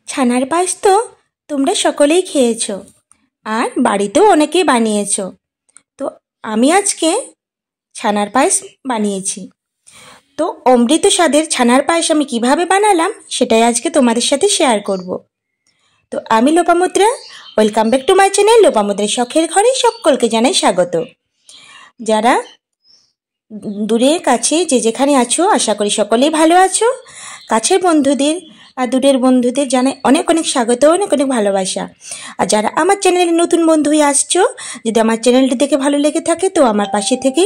ছানার পায়েস তো তোমরা সকলেই খেয়েছো আর বাড়িতেও অনেকেই বানিয়েছো। তো আমি আজকে ছানার পায়েস বানিয়েছি। তো অমৃত স্বাদের ছানার পায়েস আমি কিভাবে বানালাম সেটাই আজকে তোমাদের সাথে শেয়ার করব। তো আমি Lopamudra, welcome back to my channel লোপামুদ্রার শখের ঘরে সকলকে জানাই স্বাগত। যারা দূরে কাছে যে যেখানে আছো আশা করি সকলেই ভালো আছো। কাছের বন্ধুদের আর দূরের বন্ধুদের জানাই অনেক অনেক স্বাগত, অনেক অনেক ভালোবাসা। আর যারা আমার চ্যানেলে নতুন বন্ধু হয়ে আসছো, যদি আমার চ্যানেলটি দেখে ভালো লেগে থাকে তো আমার পাশে থেকে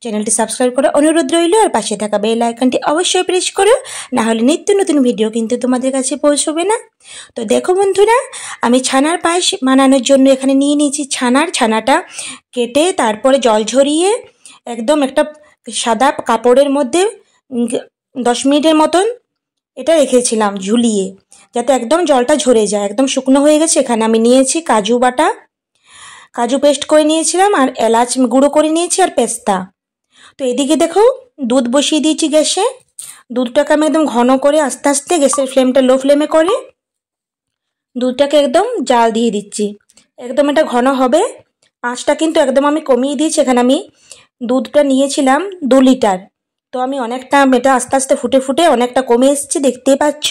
চ্যানেলটি সাবস্ক্রাইব করার অনুরোধ রইল। আর পাশে থাকা বেল আইকনটি অবশ্যই প্রেস করো, না হলে নিত্য নতুন ভিডিও কিন্তু তোমাদের কাছে পৌঁছবে না। তো দেখো বন্ধুরা, আমি ছানার পায়েস বানানোর জন্য এখানে নিয়ে নিয়েছি ছানাটা কেটে তারপরে জল ঝরিয়ে একদম একটা সাদা কাপড়ের মধ্যে 10 মিনিটের মতন এটা রেখেছিলাম ঝুলিয়ে, যাতে একদম জলটা ঝরে যায়। একদম শুকনো হয়ে গেছে। এখানে আমি নিয়েছি কাজু বাটা, কাজু পেস্ট করে নিয়েছিলাম, আর এলাচ গুঁড়ো করে নিয়েছি, আর পেস্তা। তো এদিকে দেখো দুধ বসিয়ে দিয়েছি গ্যাসে। দুধটাকে আমি একদম ঘন করে আস্তে আস্তে গ্যাসের ফ্লেমটা লো ফ্লেমে করে দুধটাকে একদম জাল দিয়ে দিচ্ছি। একদম এটা ঘন হবে। আঁচটা কিন্তু একদম আমি কমিয়ে দিয়েছি। এখানে আমি দুধটা নিয়েছিলাম 2 লিটার। তো আমি অনেকটা এটা আস্তে আস্তে ফুটে ফুটে অনেকটা কমে এসেছে, দেখতেই পাচ্ছ।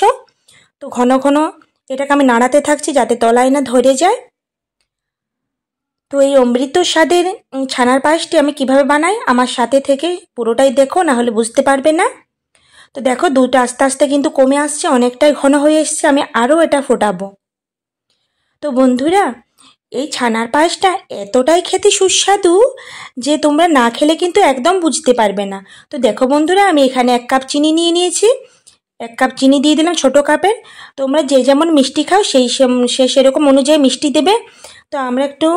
তো ঘন ঘন এটাকে আমি নাড়াতে থাকছি যাতে তলায় না ধরে যায়। তো এই অমৃত স্বাদের ছানার পায়েসটি আমি কিভাবে বানাই আমার সাথে থেকে পুরোটাই দেখো, না হলে বুঝতে পারবে না। তো দেখো দুধটা আস্তে আস্তে কিন্তু কমে আসছে, অনেকটাই ঘন হয়ে এসছে। আমি আরও এটা ফোটাবো। তো বন্ধুরা, এই ছানার পায়েসটা এতটাই খেতে সুস্বাদু যে তোমরা না খেলে কিন্তু একদম বুঝতে পারবে না। তো দেখো বন্ধুরা, আমি এখানে 1 কাপ চিনি নিয়ে নিয়েছি। 1 কাপ চিনি দিয়ে দিলাম ছোটো কাপের। তোমরা যে যেমন মিষ্টি খাও সেরকম অনুযায়ী মিষ্টি দেবে। তো আমরা একটু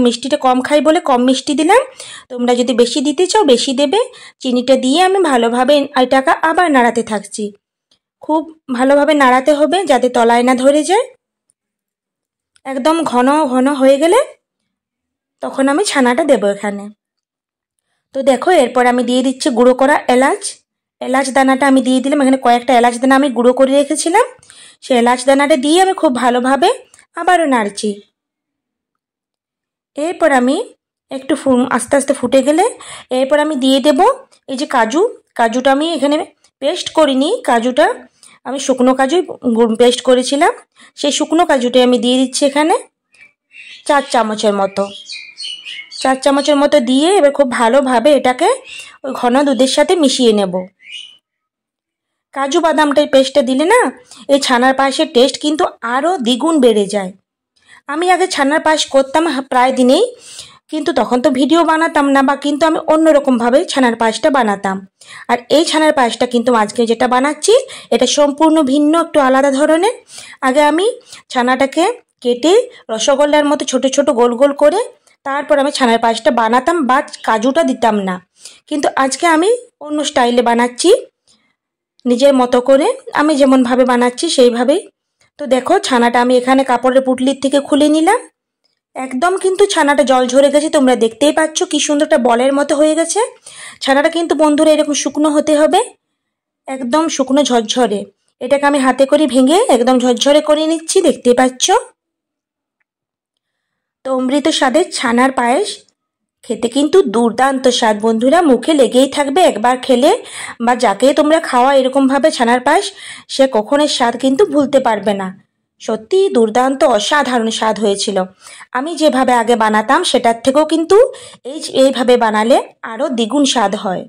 মিষ্টিটা কম খাই বলে কম মিষ্টি দিলাম। তোমরা যদি বেশি দিতে চাও বেশি দেবে। চিনিটা দিয়ে আমি ভালোভাবে এটাকে আবার নাড়াতে থাকছি। খুব ভালোভাবে নাড়াতে হবে যাতে তলায় না ধরে যায়। একদম ঘন ঘন হয়ে গেলে তখন আমি ছানাটা দেবো এখানে। তো দেখো এরপর আমি দিয়ে দিচ্ছি গুঁড়ো করা এলাচ দানাটা আমি দিয়ে দিলাম। এখানে কয়েকটা এলাচ দানা আমি গুঁড়ো করে রেখেছিলাম। সেই এলাচ দানাটা দিয়ে আমি খুব ভালোভাবে আবারও নাড়ছি। এরপর আমি একটু আস্তে আস্তে ফুটে গেলে এরপর আমি দিয়ে দেব এই যে কাজুটা আমি এখানে পেস্ট করিনি। কাজুটা আমি শুকনো কাজু পেস্ট করেছিলাম। সেই শুকনো কাজুটাই আমি দিয়ে দিচ্ছি এখানে 4 চামচের মতো। 4 চামচের মতো দিয়ে এবার খুব ভালোভাবে এটাকে ওই ঘন দুধের সাথে মিশিয়ে নেব। কাজু বাদামটার পেস্টটা দিলে না এই ছানার পায়েসের টেস্ট কিন্তু আরও দ্বিগুণ বেড়ে যায়। আমি আগে ছানার পায়েস করতাম প্রায় দিনেই, কিন্তু তখন তো ভিডিও বানাতাম না, বা কিন্তু আমি অন্যরকমভাবে ছানার পায়েসটা বানাতাম। আর এই ছানার পায়েসটা কিন্তু আজকে যেটা বানাচ্ছি এটা সম্পূর্ণ ভিন্ন, একটু আলাদা ধরনের। আগে আমি ছানাটাকে কেটে রসগোল্লার মতো ছোট ছোট গোল গোল করে তারপর আমি ছানার পায়েসটা বানাতাম, বা কাজুটা দিতাম না। কিন্তু আজকে আমি অন্য স্টাইলে বানাচ্ছি, নিজের মতো করে আমি যেমনভাবে বানাচ্ছি সেইভাবেই। তো দেখো ছানাটা আমি এখানে কাপড়ের পুটলির থেকে খুলে নিলাম। একদম কিন্তু ছানাটা জল ঝরে গেছে, তোমরা দেখতেই পাচ্ছ কি সুন্দর একটা বলের মতো হয়ে গেছে। ছানাটা কিন্তু বন্ধুরা এরকম শুকনো হতে হবে, একদম শুকনো ঝরঝরে। এটাকে আমি হাতে করে ভেঙে একদম ঝরঝরে করে নিচ্ছি, দেখতেই পাচ্ছ। তো অমৃত স্বাদের ছানার পায়েস খেতে কিন্তু দুর্দান্ত স্বাদ বন্ধুরা, মুখে লেগেই থাকবে একবার খেলে, বা যাকে তোমরা খাওয়া এরকমভাবে ছানার পায়েস সে কখনো স্বাদ কিন্তু ভুলতে পারবে না। সত্যি দুর্দান্ত অসাধারণ স্বাদ হয়েছিল। আমি যেভাবে আগে বানাতাম সেটার থেকেও কিন্তু এইভাবে বানালে আরও দ্বিগুণ স্বাদ হয়।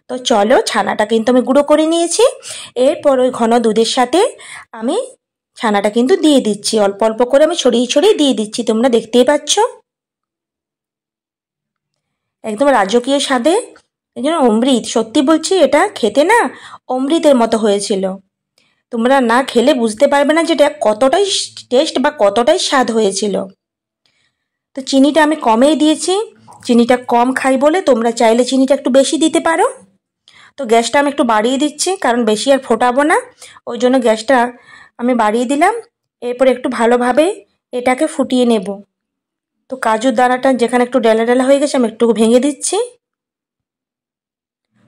তো চলো, ছানাটা কিন্তু আমি গুঁড়ো করে নিয়েছি। এরপর ওই ঘন দুধের সাথে আমি ছানাটা কিন্তু দিয়ে দিচ্ছি, অল্প অল্প করে আমি ছড়িয়ে ছড়িয়ে দিয়ে দিচ্ছি, তোমরা দেখতেই পাচ্ছ। একদম রাজকীয় স্বাদে, এই জন্য অমৃত, সত্যি বলছি এটা খেতে না অমৃতের মতো হয়েছিল। তোমরা না খেলে বুঝতে পারবে না যে এটা কতটাই টেস্ট বা কতটাই স্বাদ হয়েছিল। তো চিনিটা আমি কমেই দিয়েছি, চিনিটা কম খাই বলে তোমরা চাইলে চিনিটা একটু বেশি দিতে পারো। তো গ্যাসটা আমি একটু বাড়িয়ে দিচ্ছি, কারণ বেশি আর ফোটাবো না, ওই জন্য গ্যাসটা আমি বাড়িয়ে দিলাম। এরপর একটু ভালোভাবে এটাকে ফুটিয়ে নেব। তো কাজুর দানাটা যেখানে একটু ডেলা ডেলা হয়ে গেছে আমি একটু ভেঙে দিচ্ছি।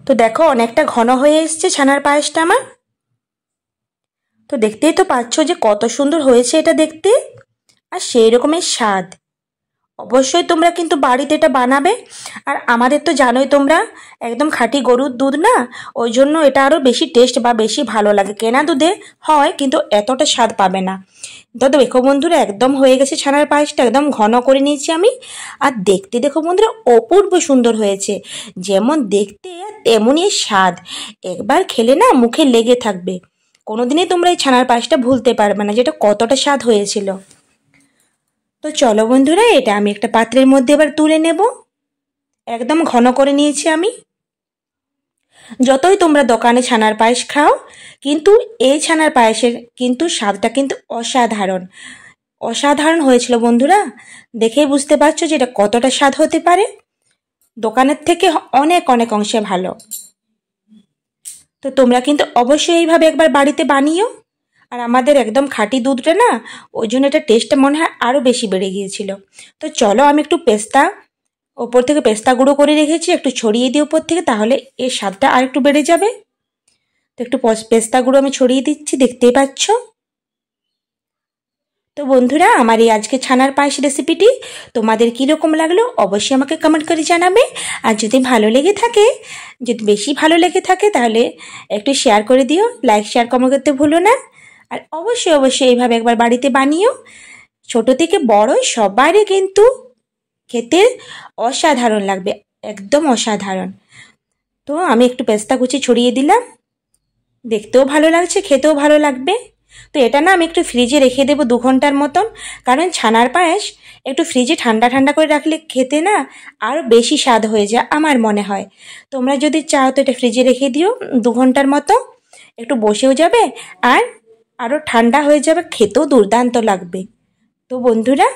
তো দেখো অনেকটা ঘন হয়ে এসছে ছানার পায়েসটা আমার। তো দেখতেই তো পাচ্ছ যে কত সুন্দর হয়েছে এটা দেখতে, আর সেই রকমের স্বাদ। অবশ্যই তোমরা কিন্তু বাড়িতে এটা বানাবে। আর আমাদের তো জানোই তোমরা, একদম খাঁটি গরুর দুধ না, ওই জন্য এটা আরও বেশি টেস্ট বা বেশি ভালো লাগে। কেনা দুধে হয় কিন্তু এতটা স্বাদ পাবে না। তো দেখো বন্ধুরা, একদম হয়ে গেছে ছানার পায়েসটা, একদম ঘন করে নিয়েছি আমি। আর দেখতে দেখো বন্ধুরা, অপূর্ব সুন্দর হয়েছে। যেমন দেখতে তেমনই স্বাদ। একবার খেলে না মুখে লেগে থাকবে। কোনোদিনই তোমরা এই ছানার পায়েসটা ভুলতে পারবে না, যেটা কতটা স্বাদ হয়েছিল। তো চলো বন্ধুরা, এটা আমি একটা পাত্রের মধ্যে এবার তুলে নেব। একদম ঘন করে নিয়েছি আমি। যতই তোমরা দোকানে ছানার পায়েস খাও, কিন্তু এই ছানার পায়েসের কিন্তু স্বাদটা কিন্তু অসাধারণ। অসাধারণ হয়েছিল বন্ধুরা। দেখেই বুঝতে পারছো যে এটা কতটা স্বাদ হতে পারে। দোকানের থেকে অনেক অনেক অংশে ভালো। তো তোমরা কিন্তু অবশ্যই এইভাবে একবার বাড়িতে বানিও। আর আমাদের একদম খাঁটি দুধটা না, ওই জন্য এটা টেস্টটা মনে হয় আরও বেশি বেড়ে গিয়েছিল। তো চলো, আমি একটু পেস্তা ওপর থেকে পেস্তা গুঁড়ো করে রেখেছি, একটু ছড়িয়ে দিই ওপর থেকে, তাহলে এর স্বাদটা আর একটু বেড়ে যাবে। তো একটু পেস্তা গুঁড়ো আমি ছড়িয়ে দিচ্ছি, দেখতেই পাচ্ছ। তো বন্ধুরা, আমার এই আজকে ছানার পায়েস রেসিপিটি তোমাদের কীরকম লাগলো অবশ্যই আমাকে কমেন্ট করে জানাবে। আর যদি ভালো লেগে থাকে, যদি বেশি ভালো লেগে থাকে, তাহলে একটু শেয়ার করে দিও। লাইক শেয়ার কমেন্ট করতে ভুলো না। আর অবশ্যই অবশ্যই এইভাবে একবার বাড়িতে বানিও। ছোট থেকে বড় সবারই কিন্তু খেতে অসাধারণ লাগবে, একদম অসাধারণ। তো আমি একটু পেস্তা কুচি ছড়িয়ে দিলাম। দেখতেও ভালো লাগছে, খেতেও ভালো লাগবে। তো এটা না আমি একটু ফ্রিজে রেখে দেবো 2 ঘন্টার মতন, কারণ ছানার পায়েস একটু ফ্রিজে ঠান্ডা ঠান্ডা করে রাখলে খেতে না আরও বেশি স্বাদ হয়ে যায় আমার মনে হয়। তোমরা যদি চাও তো এটা ফ্রিজে রেখে দিও 2 ঘন্টার মতো, একটু বসেও যাবে আর আরও ঠান্ডা হয়ে যাবে, খেতেও দুর্দান্ত লাগবে। তো বন্ধুরা,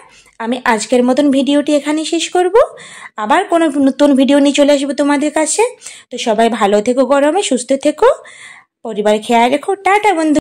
আমি আজকের মতন ভিডিওটি এখানেই শেষ করব। আবার কোনো নতুন ভিডিও নিয়ে চলে আসবো তোমাদের কাছে। তো সবাই ভালো থেকো, গরমে সুস্থ থেকো, পরিবার খেয়াল রেখো। টাটা বন্ধু।